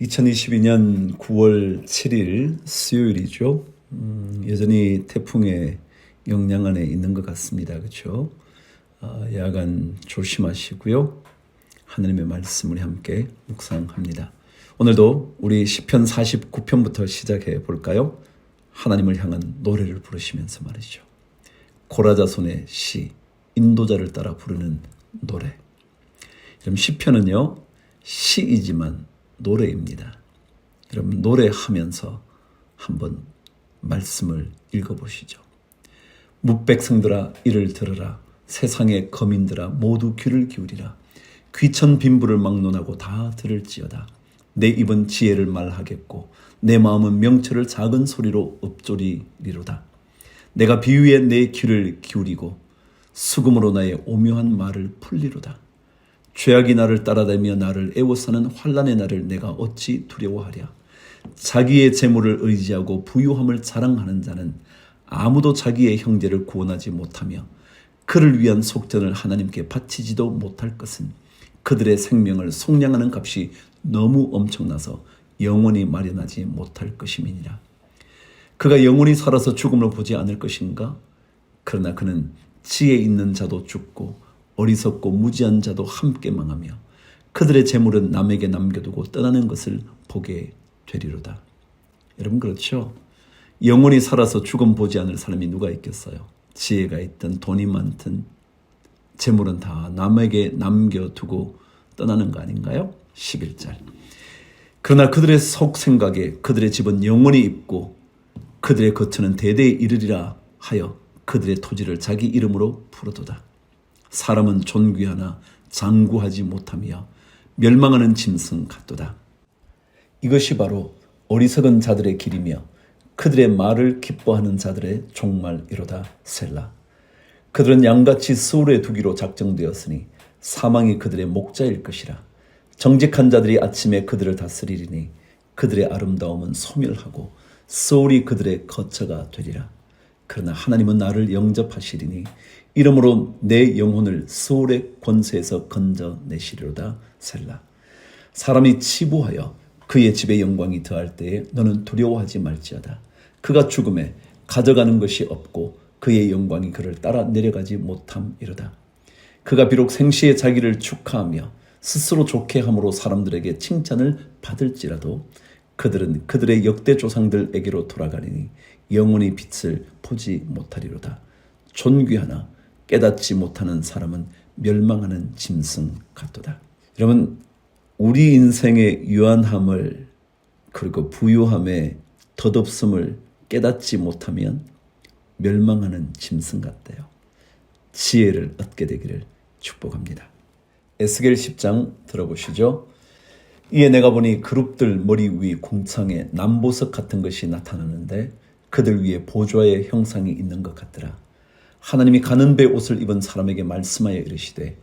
2022년 9월 7일 수요일이죠. 여전히 태풍의 영향 안에 있는 것 같습니다. 그렇죠? 야간 조심하시고요. 하나님의 말씀을 함께 묵상합니다. 오늘도 우리 시편 49편부터 시작해 볼까요? 하나님을 향한 노래를 부르시면서 말이죠. 고라자손의 시, 인도자를 따라 부르는 노래. 그럼 시편은요, 시이지만 노래입니다. 여러분 노래하면서 한번 말씀을 읽어보시죠. 뭇백성들아 이를 들으라. 세상의 거민들아 모두 귀를 기울이라. 귀천 빈부를 막론하고 다 들을지어다. 내 입은 지혜를 말하겠고 내 마음은 명철을 작은 소리로 읊조리리로다. 내가 비유에 내 귀를 기울이고 수금으로 나의 오묘한 말을 풀리로다. 죄악이 나를 따라다니며 나를 애워싸는 환난의 날을 내가 어찌 두려워하랴. 자기의 재물을 의지하고 부유함을 자랑하는 자는 아무도 자기의 형제를 구원하지 못하며 그를 위한 속전을 하나님께 바치지도 못할 것은 그들의 생명을 속량하는 값이 너무 엄청나서 영원히 마련하지 못할 것임이니라. 그가 영원히 살아서 죽음을 보지 않을 것인가? 그러나 그는 지혜 있는 자도 죽고 어리석고 무지한 자도 함께 망하며 그들의 재물은 남에게 남겨두고 떠나는 것을 보게 되리로다. 여러분 그렇죠? 영원히 살아서 죽음 보지 않을 사람이 누가 있겠어요? 지혜가 있든 돈이 많든 재물은 다 남에게 남겨두고 떠나는 거 아닌가요? 11절. 그러나 그들의 속 생각에 그들의 집은 영원히 있고 그들의 거처는 대대에 이르리라 하여 그들의 토지를 자기 이름으로 부르도다. 사람은 존귀하나 장구하지 못하며 멸망하는 짐승 같도다. 이것이 바로 어리석은 자들의 길이며 그들의 말을 기뻐하는 자들의 종말이로다. 셀라. 그들은 양같이 스올에 두기로 작정되었으니 사망이 그들의 목자일 것이라. 정직한 자들이 아침에 그들을 다스리리니 그들의 아름다움은 소멸하고 스올이 그들의 거처가 되리라. 그러나 하나님은 나를 영접하시리니 이러므로 내 영혼을 스올의 권세에서 건져내시리로다. 셀라. 사람이 치부하여 그의 집에 영광이 더할 때에 너는 두려워하지 말지어다. 그가 죽음에 가져가는 것이 없고 그의 영광이 그를 따라 내려가지 못함이로다. 그가 비록 생시에 자기를 축하하며 스스로 좋게 함으로 사람들에게 칭찬을 받을지라도 그들은 그들의 역대 조상들에게로 돌아가리니 영원히 빛을 보지 못하리로다. 존귀하나 깨닫지 못하는 사람은 멸망하는 짐승 같도다. 여러분 우리 인생의 유한함을 그리고 부유함의 덧없음을 깨닫지 못하면 멸망하는 짐승 같대요. 지혜를 얻게 되기를 축복합니다. 에스겔 10장 들어보시죠. 이에 내가 보니 그룹들 머리 위 궁창에 남보석 같은 것이 나타나는데 그들 위에 보좌의 형상이 있는 것 같더라. 하나님이 가는 배 옷을 입은 사람에게 말씀하여 이르시되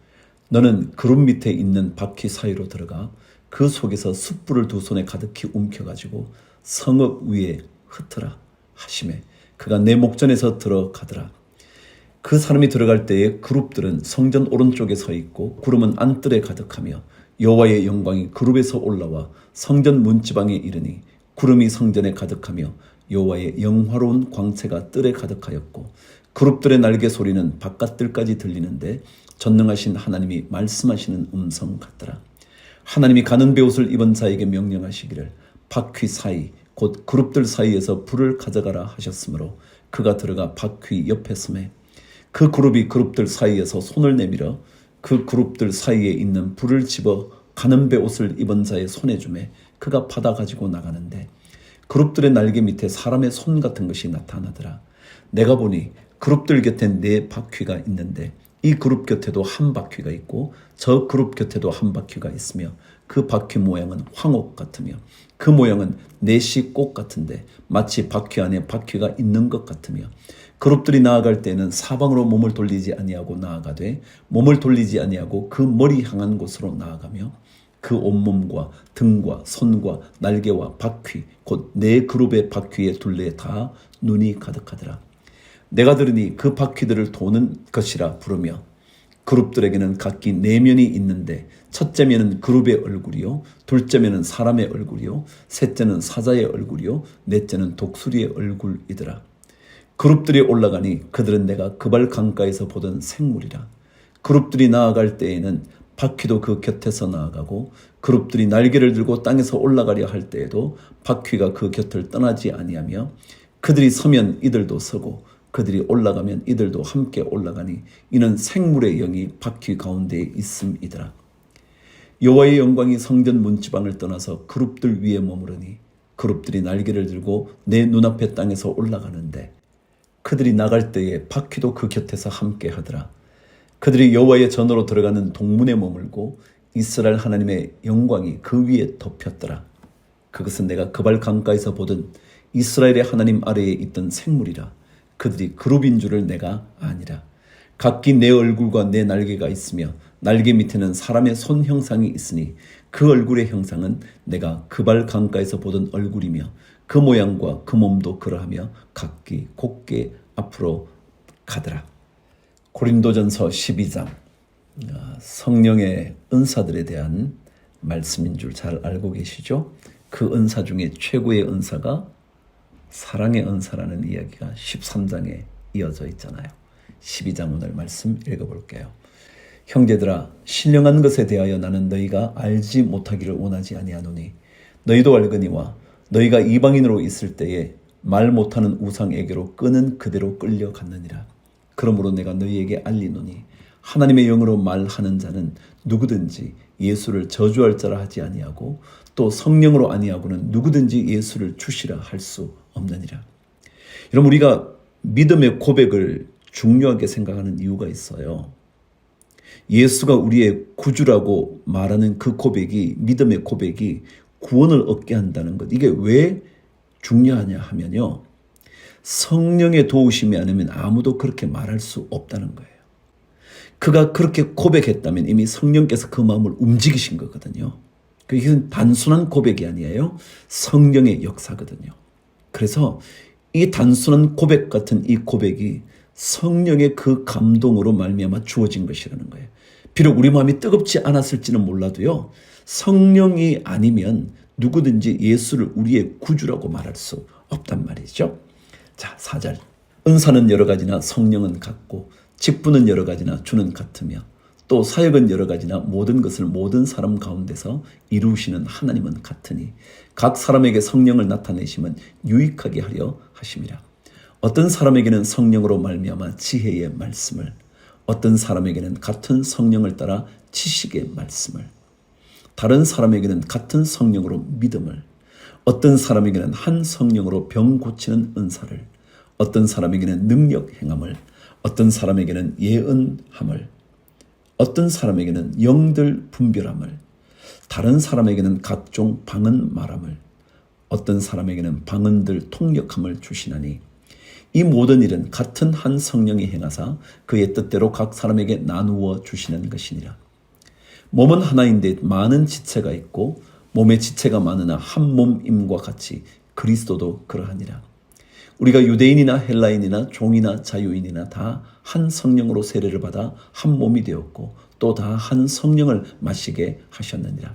너는 그룹 밑에 있는 바퀴 사이로 들어가 그 속에서 숯불을 두 손에 가득히 움켜가지고 성읍 위에 흩어라 하시매 그가 내 목전에서 들어가더라. 그 사람이 들어갈 때에 그룹들은 성전 오른쪽에 서 있고 구름은 안뜰에 가득하며 여호와의 영광이 그룹에서 올라와 성전 문지방에 이르니 구름이 성전에 가득하며 여호와의 영화로운 광채가 뜰에 가득하였고 그룹들의 날개 소리는 바깥뜰까지 들리는데 전능하신 하나님이 말씀하시는 음성 같더라. 하나님이 가는 베옷을 입은 자에게 명령하시기를 바퀴 사이 곧 그룹들 사이에서 불을 가져가라 하셨으므로 그가 들어가 바퀴 옆에 서매 그 그룹이 그룹들 사이에서 손을 내밀어 그 그룹들 사이에 있는 불을 집어 가는 베옷을 입은 자의 손에 주매 그가 받아 가지고 나가는데 그룹들의 날개 밑에 사람의 손 같은 것이 나타나더라. 내가 보니 그룹들 곁에 4바퀴가 있는데 이 그룹 곁에도 한 바퀴가 있고 저 그룹 곁에도 한 바퀴가 있으며 그 바퀴 모양은 황옥 같으며 그 모양은 넷이 꽃 같은데 마치 바퀴 안에 바퀴가 있는 것 같으며 그룹들이 나아갈 때는 사방으로 몸을 돌리지 아니하고 나아가되 몸을 돌리지 아니하고 그 머리 향한 곳으로 나아가며 그 온몸과 등과 손과 날개와 바퀴 곧 4그룹의 바퀴의 둘레에 다 눈이 가득하더라. 내가 들으니 그 바퀴들을 도는 것이라 부르며 그룹들에게는 각기 내면이 있는데 첫째 면은 그룹의 얼굴이요, 둘째 면은 사람의 얼굴이요, 셋째는 사자의 얼굴이요, 넷째는 독수리의 얼굴이더라. 그룹들이 올라가니 그들은 내가 그발 강가에서 보던 생물이라. 그룹들이 나아갈 때에는 바퀴도 그 곁에서 나아가고 그룹들이 날개를 들고 땅에서 올라가려 할 때에도 바퀴가 그 곁을 떠나지 아니하며 그들이 서면 이들도 서고 그들이 올라가면 이들도 함께 올라가니 이는 생물의 영이 바퀴 가운데에 있음이더라. 여호와의 영광이 성전 문지방을 떠나서 그룹들 위에 머무르니 그룹들이 날개를 들고 내 눈앞에 땅에서 올라가는데 그들이 나갈 때에 바퀴도 그 곁에서 함께 하더라. 그들이 여호와의 전으로 들어가는 동문에 머물고 이스라엘 하나님의 영광이 그 위에 덮였더라. 그것은 내가 그발 강가에서 보던 이스라엘의 하나님 아래에 있던 생물이라. 그들이 그룹인 줄을 내가 아니라. 각기 내 얼굴과 내 날개가 있으며 날개 밑에는 사람의 손 형상이 있으니 그 얼굴의 형상은 내가 그발 강가에서 보던 얼굴이며 그 모양과 그 몸도 그러하며 각기 곱게 앞으로 가더라. 고린도전서 12장, 성령의 은사들에 대한 말씀인 줄 잘 알고 계시죠? 그 은사 중에 최고의 은사가 사랑의 은사라는 이야기가 13장에 이어져 있잖아요. 12장 오늘 말씀 읽어볼게요. 형제들아, 신령한 것에 대하여 나는 너희가 알지 못하기를 원하지 아니하노니 너희도 알거니와 너희가 이방인으로 있을 때에 말 못하는 우상에게로 끄는 그대로 끌려갔느니라. 그러므로 내가 너희에게 알리노니 하나님의 영으로 말하는 자는 누구든지 예수를 저주할 자라 하지 아니하고 또 성령으로 아니하고는 누구든지 예수를 주시라 할 수 없느니라. 여러분, 우리가 믿음의 고백을 중요하게 생각하는 이유가 있어요. 예수가 우리의 구주라고 말하는 그 고백이, 믿음의 고백이 구원을 얻게 한다는 것. 이게 왜 중요하냐 하면요, 성령의 도우심이 아니면 아무도 그렇게 말할 수 없다는 거예요. 그가 그렇게 고백했다면 이미 성령께서 그 마음을 움직이신 거거든요. 이건 단순한 고백이 아니에요. 성령의 역사거든요. 그래서 이 단순한 고백 같은 이 고백이 성령의 그 감동으로 말미암아 주어진 것이라는 거예요. 비록 우리 마음이 뜨겁지 않았을지는 몰라도요, 성령이 아니면 누구든지 예수를 우리의 구주라고 말할 수 없단 말이죠. 자, 4절. 은사는 여러 가지나 성령은 같고 직분은 여러 가지나 주는 같으며 또 사역은 여러 가지나 모든 것을 모든 사람 가운데서 이루시는 하나님은 같으니 각 사람에게 성령을 나타내심은 유익하게 하려 하심이라. 어떤 사람에게는 성령으로 말미암아 지혜의 말씀을, 어떤 사람에게는 같은 성령을 따라 지식의 말씀을, 다른 사람에게는 같은 성령으로 믿음을, 어떤 사람에게는 한 성령으로 병 고치는 은사를, 어떤 사람에게는 능력 행함을, 어떤 사람에게는 예언함을, 어떤 사람에게는 영들 분별함을, 다른 사람에게는 각종 방언 말함을, 어떤 사람에게는 방언들 통역함을 주시나니 이 모든 일은 같은 한 성령이 행하사 그의 뜻대로 각 사람에게 나누어 주시는 것이니라. 몸은 하나인데 많은 지체가 있고 몸의 지체가 많으나 한 몸임과 같이 그리스도도 그러하니라. 우리가 유대인이나 헬라인이나 종이나 자유인이나 다 한 성령으로 세례를 받아 한 몸이 되었고 또 다 한 성령을 마시게 하셨느니라.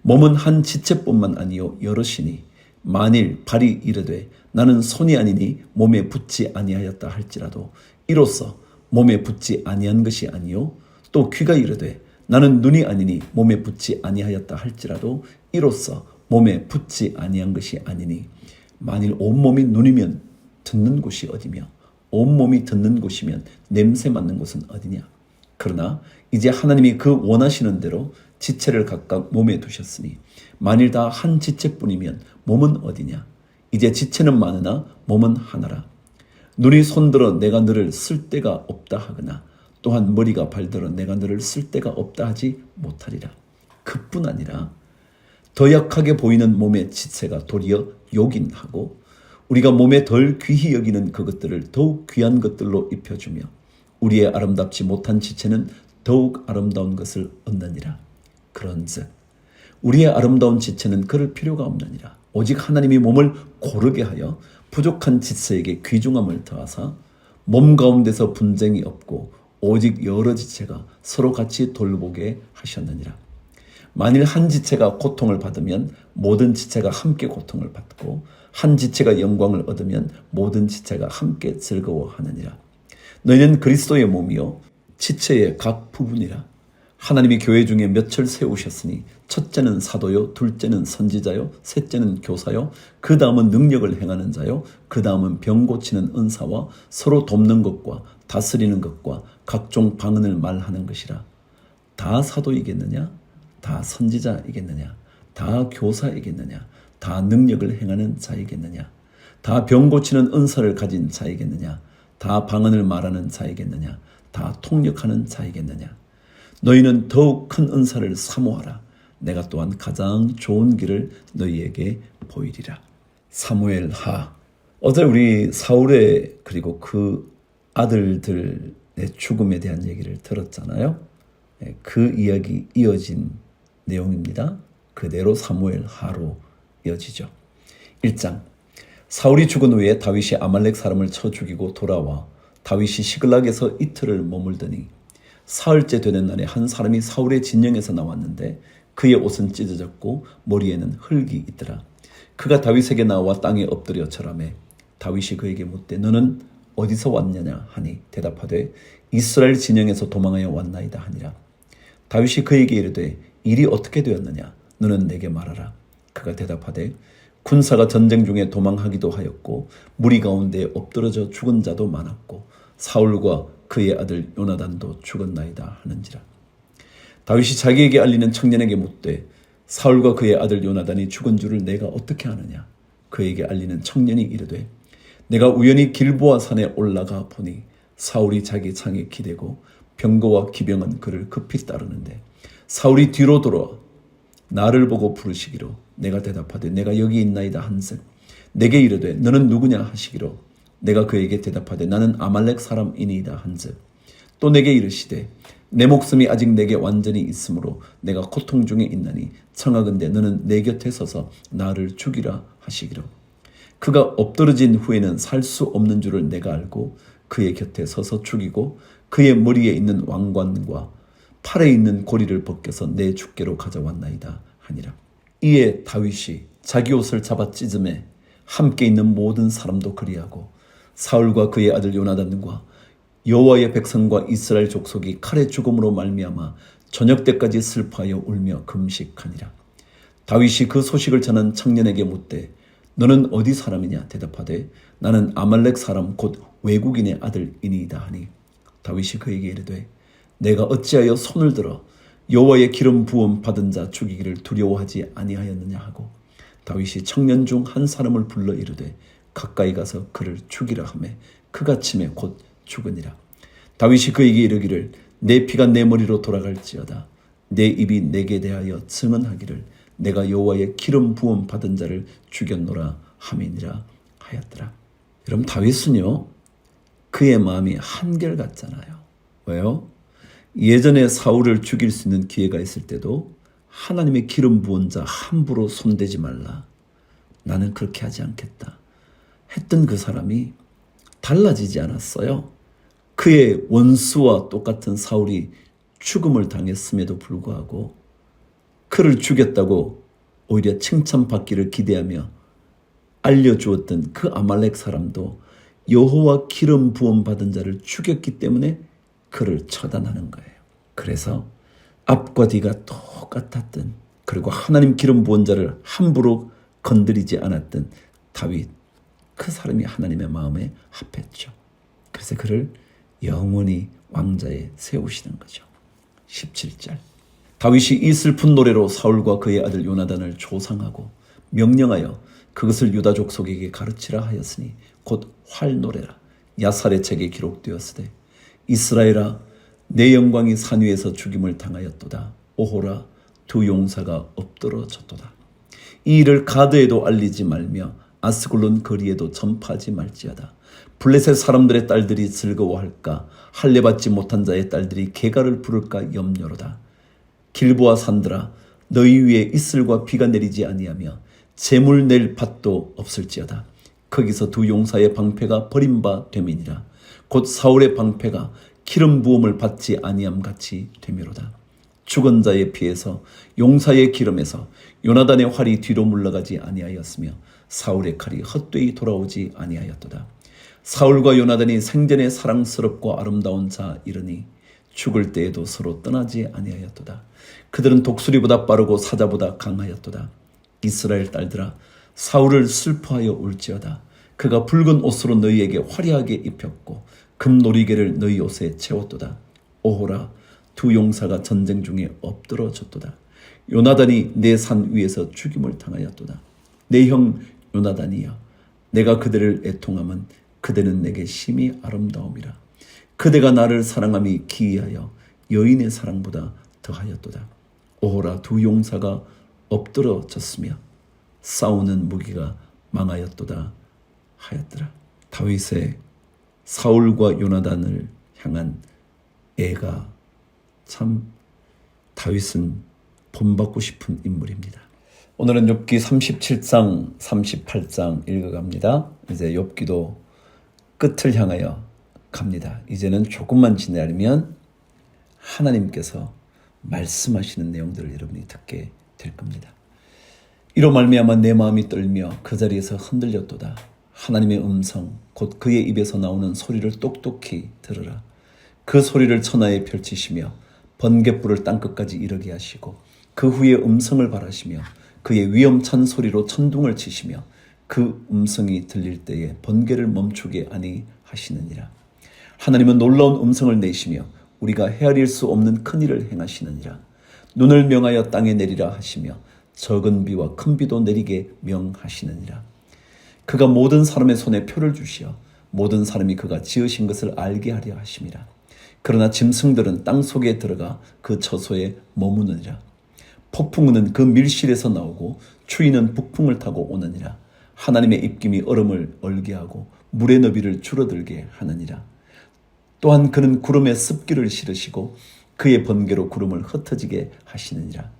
몸은 한 지체뿐만 아니요 여럿이니 만일 발이 이르되 나는 손이 아니니 몸에 붙지 아니하였다 할지라도 이로써 몸에 붙지 아니한 것이 아니요 또 귀가 이르되 나는 눈이 아니니 몸에 붙지 아니하였다 할지라도 이로써 몸에 붙지 아니한 것이 아니니 만일 온몸이 눈이면 듣는 곳이 어디며 온몸이 듣는 곳이면 냄새 맡는 곳은 어디냐. 그러나 이제 하나님이 그 원하시는 대로 지체를 각각 몸에 두셨으니 만일 다 한 지체뿐이면 몸은 어디냐. 이제 지체는 많으나 몸은 하나라. 눈이 손들어 내가 너를 쓸 데가 없다 하거나 또한 머리가 발들어 내가 너를 쓸 데가 없다 하지 못하리라. 그뿐 아니라 더 약하게 보이는 몸의 지체가 도리어 요긴하고 우리가 몸에 덜 귀히 여기는 그것들을 더욱 귀한 것들로 입혀주며 우리의 아름답지 못한 지체는 더욱 아름다운 것을 얻느니라. 그런즉 우리의 아름다운 지체는 그럴 필요가 없느니라. 오직 하나님이 몸을 고르게 하여 부족한 지체에게 귀중함을 더하사 몸 가운데서 분쟁이 없고 오직 여러 지체가 서로 같이 돌보게 하셨느니라. 만일 한 지체가 고통을 받으면 모든 지체가 함께 고통을 받고 한 지체가 영광을 얻으면 모든 지체가 함께 즐거워하느니라. 너희는 그리스도의 몸이요 지체의 각 부분이라. 하나님이 교회 중에 몇을 세우셨으니 첫째는 사도요, 둘째는 선지자요, 셋째는 교사요, 그 다음은 능력을 행하는 자요, 그 다음은 병 고치는 은사와 서로 돕는 것과 다스리는 것과 각종 방언을 말하는 것이라. 다 사도이겠느냐? 다 선지자이겠느냐? 다 교사이겠느냐? 다 능력을 행하는 자이겠느냐? 다 병 고치는 은사를 가진 자이겠느냐? 다 방언을 말하는 자이겠느냐? 다 통역하는 자이겠느냐? 너희는 더욱 큰 은사를 사모하라. 내가 또한 가장 좋은 길을 너희에게 보이리라. 사무엘 하. 어제 우리 사울의 그리고 그 아들들의 죽음에 대한 얘기를 들었잖아요. 그 이야기 이어진 내용입니다. 그대로 사무엘 하로 이어지죠. 1장. 사울이 죽은 후에 다윗이 아말렉 사람을 쳐 죽이고 돌아와 다윗이 시글락에서 이틀을 머물더니 사흘째 되는 날에 한 사람이 사울의 진영에서 나왔는데 그의 옷은 찢어졌고 머리에는 흙이 있더라. 그가 다윗에게 나와 땅에 엎드려 절하매 다윗이 그에게 묻되 너는 어디서 왔느냐 하니 대답하되 이스라엘 진영에서 도망하여 왔나이다 하니라. 다윗이 그에게 이르되 일이 어떻게 되었느냐 너는 내게 말하라. 그가 대답하되 군사가 전쟁 중에 도망하기도 하였고 무리 가운데 엎드러져 죽은 자도 많았고 사울과 그의 아들 요나단도 죽었나이다 하는지라. 다윗이 자기에게 알리는 청년에게 묻되 사울과 그의 아들 요나단이 죽은 줄을 내가 어떻게 아느냐. 그에게 알리는 청년이 이르되 내가 우연히 길보아 산에 올라가 보니 사울이 자기 창에 기대고 병거와 기병은 그를 급히 따르는데 사울이 뒤로 돌아 나를 보고 부르시기로 내가 대답하되 내가 여기 있나이다 한즉 내게 이르되 너는 누구냐 하시기로 내가 그에게 대답하되 나는 아말렉 사람이니이다 한즉 또 내게 이르시되 내 목숨이 아직 내게 완전히 있으므로 내가 고통 중에 있나니 청하건대 너는 내 곁에 서서 나를 죽이라 하시기로 그가 엎드러진 후에는 살 수 없는 줄을 내가 알고 그의 곁에 서서 죽이고 그의 머리에 있는 왕관과 팔에 있는 고리를 벗겨서 내 주께로 가져왔나이다 하니라. 이에 다윗이 자기 옷을 잡아 찢음에 함께 있는 모든 사람도 그리하고 사울과 그의 아들 요나단과 여호와의 백성과 이스라엘 족속이 칼의 죽음으로 말미암아 저녁 때까지 슬퍼하여 울며 금식하니라. 다윗이 그 소식을 전한 청년에게 묻되 너는 어디 사람이냐 대답하되 나는 아말렉 사람 곧 외국인의 아들이니이다 하니 다윗이 그에게 이르되 내가 어찌하여 손을 들어 여호와의 기름 부음 받은 자 죽이기를 두려워하지 아니하였느냐 하고 다윗이 청년 중 한 사람을 불러 이르되 가까이 가서 그를 죽이라 하매 그가 침에 곧 죽으니라. 다윗이 그에게 이르기를 내 피가 내 머리로 돌아갈지어다 내 입이 내게 대하여 증언하기를 내가 여호와의 기름 부음 받은 자를 죽였노라 함이니라 하였더라. 여러분 다윗은요 그의 마음이 한결같잖아요. 왜요? 예전에 사울을 죽일 수 있는 기회가 있을 때도 하나님의 기름 부은 자 함부로 손대지 말라. 나는 그렇게 하지 않겠다. 했던 그 사람이 달라지지 않았어요. 그의 원수와 똑같은 사울이 죽음을 당했음에도 불구하고 그를 죽였다고 오히려 칭찬받기를 기대하며 알려주었던 그 아말렉 사람도 여호와 기름 부음 받은 자를 죽였기 때문에 그를 처단하는 거예요. 그래서 앞과 뒤가 똑같았던 그리고 하나님 기름 부은 자를 함부로 건드리지 않았던 다윗 그 사람이 하나님의 마음에 합했죠. 그래서 그를 영원히 왕자에 세우시는 거죠. 17절 다윗이 이 슬픈 노래로 사울과 그의 아들 요나단을 조상하고 명령하여 그것을 유다 족속에게 가르치라 하였으니 곧 활노래라. 야살의 책에 기록되었으되 이스라엘아 내 영광이 산 위에서 죽임을 당하였도다. 오호라 두 용사가 엎드러졌도다. 이 일을 가드에도 알리지 말며 아스글론 거리에도 전파하지 말지어다. 블레셋 사람들의 딸들이 즐거워할까 할례받지 못한 자의 딸들이 개가를 부를까 염려로다. 길보아 산들아 너희 위에 이슬과 비가 내리지 아니하며 재물 낼 밭도 없을지어다. 거기서 두 용사의 방패가 버림바 됨이니라. 곧 사울의 방패가 기름 부음을 받지 아니함 같이 되미로다. 죽은 자의 피에서 용사의 기름에서 요나단의 활이 뒤로 물러가지 아니하였으며 사울의 칼이 헛되이 돌아오지 아니하였도다. 사울과 요나단이 생전에 사랑스럽고 아름다운 자 이르니 죽을 때에도 서로 떠나지 아니하였도다. 그들은 독수리보다 빠르고 사자보다 강하였도다. 이스라엘 딸들아, 사울을 슬퍼하여 울지어다. 그가 붉은 옷으로 너희에게 화려하게 입혔고 금놀이개를 너희 옷에 채웠도다. 오호라, 두 용사가 전쟁 중에 엎드러졌도다. 요나단이 내 산 위에서 죽임을 당하였도다. 내 형 요나단이여, 내가 그들을 애통함은 그대는 내게 심히 아름다움이라. 그대가 나를 사랑함이 기이하여 여인의 사랑보다 더하였도다. 오호라, 두 용사가 엎드러졌으며 싸우는 무기가 망하였도다 하였더라. 다윗의 사울과 요나단을 향한 애가 참 다윗은 본받고 싶은 인물입니다. 오늘은 욥기 37장, 38장 읽어갑니다. 이제 욥기도 끝을 향하여 갑니다. 이제는 조금만 지나면 하나님께서 말씀하시는 내용들을 여러분이 듣게 될 겁니다. 이로 말미암아 내 마음이 떨며 그 자리에서 흔들렸도다. 하나님의 음성, 곧 그의 입에서 나오는 소리를 똑똑히 들으라. 그 소리를 천하에 펼치시며 번갯불을 땅끝까지 이르게 하시고 그 후에 음성을 발하시며 그의 위엄찬 소리로 천둥을 치시며 그 음성이 들릴 때에 번개를 멈추게 아니하시느니라. 하나님은 놀라운 음성을 내시며 우리가 헤아릴 수 없는 큰 일을 행하시느니라. 눈을 명하여 땅에 내리라 하시며 적은 비와 큰 비도 내리게 명하시느니라. 그가 모든 사람의 손에 표를 주시어 모든 사람이 그가 지으신 것을 알게 하려 하심이라. 그러나 짐승들은 땅 속에 들어가 그 처소에 머무느니라. 폭풍우는 그 밀실에서 나오고 추위는 북풍을 타고 오느니라. 하나님의 입김이 얼음을 얼게 하고 물의 너비를 줄어들게 하느니라. 또한 그는 구름에 습기를 실으시고 그의 번개로 구름을 흩어지게 하시느니라.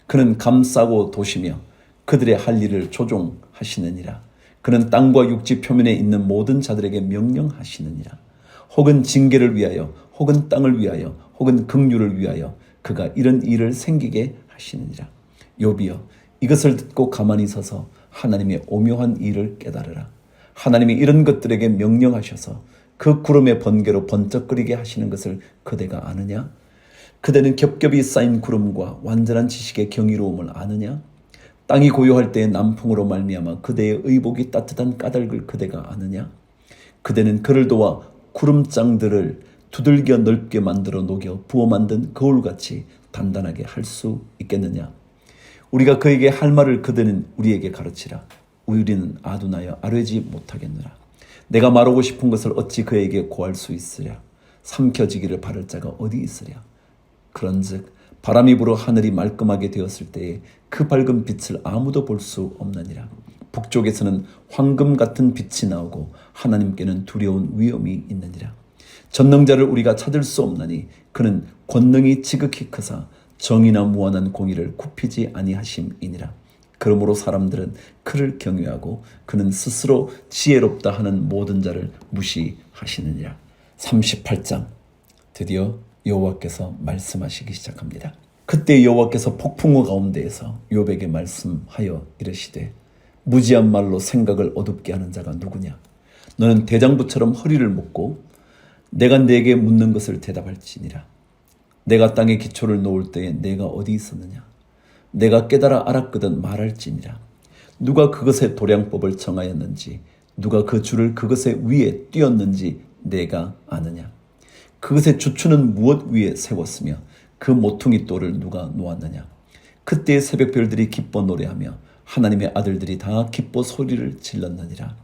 그는 감싸고 도시며 그들의 할 일을 조종하시느니라. 그는 땅과 육지 표면에 있는 모든 자들에게 명령하시느니라. 혹은 징계를 위하여 혹은 땅을 위하여 혹은 긍휼을 위하여 그가 이런 일을 생기게 하시느니라. 욥이여, 이것을 듣고 가만히 서서 하나님의 오묘한 일을 깨달으라. 하나님이 이런 것들에게 명령하셔서 그 구름의 번개로 번쩍거리게 하시는 것을 그대가 아느냐? 그대는 겹겹이 쌓인 구름과 완전한 지식의 경이로움을 아느냐? 땅이 고요할 때의 남풍으로 말미암아 그대의 의복이 따뜻한 까닭을 그대가 아느냐? 그대는 그를 도와 구름장들을 두들겨 넓게 만들어 녹여 부어 만든 거울같이 단단하게 할 수 있겠느냐? 우리가 그에게 할 말을 그대는 우리에게 가르치라. 우리는 아둔하여 아뢰지 못하겠느라. 내가 말하고 싶은 것을 어찌 그에게 고할 수 있으랴. 삼켜지기를 바랄 자가 어디 있으랴. 그런즉 바람이 불어 하늘이 말끔하게 되었을 때에 그 밝은 빛을 아무도 볼 수 없느니라. 북쪽에서는 황금 같은 빛이 나오고 하나님께는 두려운 위엄이 있느니라. 전능자를 우리가 찾을 수 없나니 그는 권능이 지극히 크사 정의나 무한한 공의를 굽히지 아니하심이니라. 그러므로 사람들은 그를 경외하고 그는 스스로 지혜롭다 하는 모든 자를 무시하시느니라. 38장 드디어 여호와께서 말씀하시기 시작합니다. 그때 여호와께서 폭풍우 가운데에서 욥에게 말씀하여 이르시되 무지한 말로 생각을 어둡게 하는 자가 누구냐? 너는 대장부처럼 허리를 묶고 내가 네게 묻는 것을 대답할지니라. 내가 땅에 기초를 놓을 때에 내가 어디 있었느냐? 내가 깨달아 알았거든 말할지니라. 누가 그것의 도량법을 정하였는지 누가 그 줄을 그것의 위에 띄었는지 내가 아느냐? 그것의 주추는 무엇 위에 세웠으며 그 모퉁이 돌을 누가 놓았느냐? 그때의 새벽별들이 기뻐 노래하며 하나님의 아들들이 다 기뻐 소리를 질렀느니라.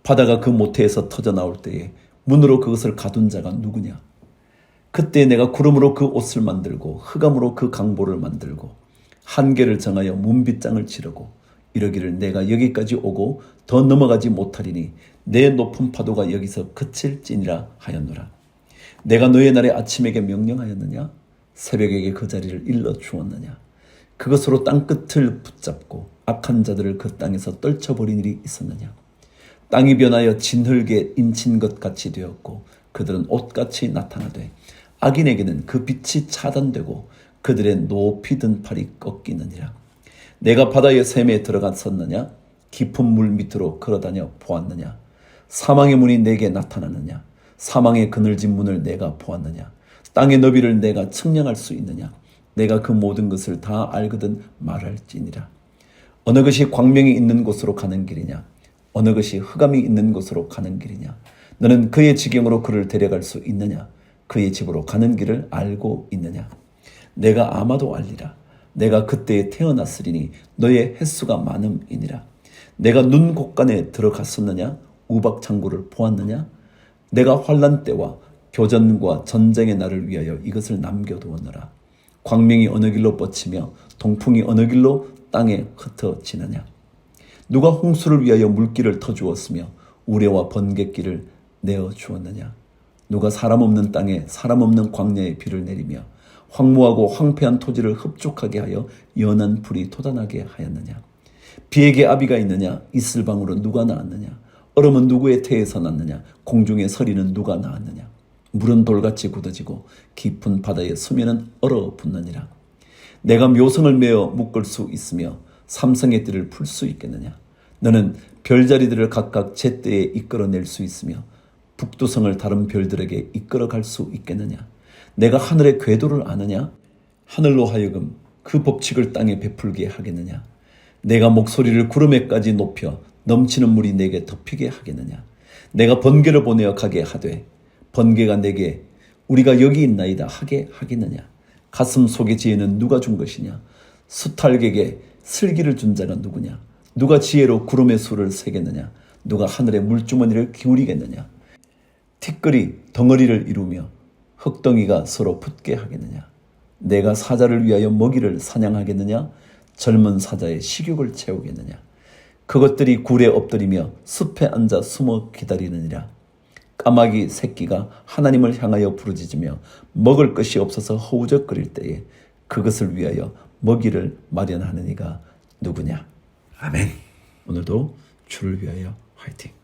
바다가 그 모태에서 터져 나올 때에 문으로 그것을 가둔 자가 누구냐? 그때 내가 구름으로 그 옷을 만들고 흑암으로 그 강보를 만들고 한계를 정하여 문빗장을 치르고 이러기를 내가 여기까지 오고 더 넘어가지 못하리니 내 높은 파도가 여기서 그칠지니라 하였노라. 내가 너의 날에 아침에게 명령하였느냐? 새벽에게 그 자리를 일러 주었느냐? 그것으로 땅끝을 붙잡고 악한 자들을 그 땅에서 떨쳐버린 일이 있었느냐? 땅이 변하여 진흙에 인친 것 같이 되었고 그들은 옷같이 나타나되 악인에게는 그 빛이 차단되고 그들의 높이 든 팔이 꺾이느니라. 내가 바다의 샘에 들어갔었느냐? 깊은 물 밑으로 걸어다녀 보았느냐? 사망의 문이 내게 나타나느냐? 사망의 그늘진 문을 내가 보았느냐? 땅의 너비를 내가 측량할 수 있느냐? 내가 그 모든 것을 다 알거든 말할지니라. 어느 것이 광명이 있는 곳으로 가는 길이냐? 어느 것이 흑암이 있는 곳으로 가는 길이냐? 너는 그의 지경으로 그를 데려갈 수 있느냐? 그의 집으로 가는 길을 알고 있느냐? 내가 아마도 알리라. 내가 그때에 태어났으리니 너의 횟수가 많음이니라. 내가 눈 곳간에 들어갔었느냐? 우박창고를 보았느냐? 내가 환난 때와 교전과 전쟁의 날을 위하여 이것을 남겨두었노라. 광명이 어느 길로 뻗치며 동풍이 어느 길로 땅에 흩어지느냐? 누가 홍수를 위하여 물길을 터주었으며 우레와 번갯길을 내어주었느냐? 누가 사람 없는 땅에 사람 없는 광야에 비를 내리며 황무하고 황폐한 토지를 흡족하게 하여 연한 불이 돋아나게 하였느냐? 비에게 아비가 있느냐? 이슬방으로 누가 낳았느냐? 얼음은 누구의 태에서 났느냐? 공중의 서리는 누가 낳았느냐? 물은 돌같이 굳어지고 깊은 바다의 수면은 얼어붙느니라. 내가 묘성을 메어 묶을 수 있으며 삼성의 띠를 풀 수 있겠느냐? 너는 별자리들을 각각 제때에 이끌어낼 수 있으며 북두성을 다른 별들에게 이끌어갈 수 있겠느냐? 내가 하늘의 궤도를 아느냐? 하늘로 하여금 그 법칙을 땅에 베풀게 하겠느냐? 내가 목소리를 구름에까지 높여 넘치는 물이 내게 덮이게 하겠느냐? 내가 번개를 보내어 가게 하되 번개가 내게 우리가 여기 있나이다 하게 하겠느냐? 가슴 속의 지혜는 누가 준 것이냐? 수탈객에 슬기를 준 자는 누구냐? 누가 지혜로 구름의 수를 세겠느냐? 누가 하늘의 물주머니를 기울이겠느냐? 티끌이 덩어리를 이루며 흙덩이가 서로 붙게 하겠느냐? 내가 사자를 위하여 먹이를 사냥하겠느냐? 젊은 사자의 식욕을 채우겠느냐? 그것들이 굴에 엎드리며 숲에 앉아 숨어 기다리느니라. 까마귀 새끼가 하나님을 향하여 부르짖으며 먹을 것이 없어서 허우적거릴 때에 그것을 위하여 먹이를 마련하는 이가 누구냐? 아멘. 오늘도 주를 위하여 화이팅.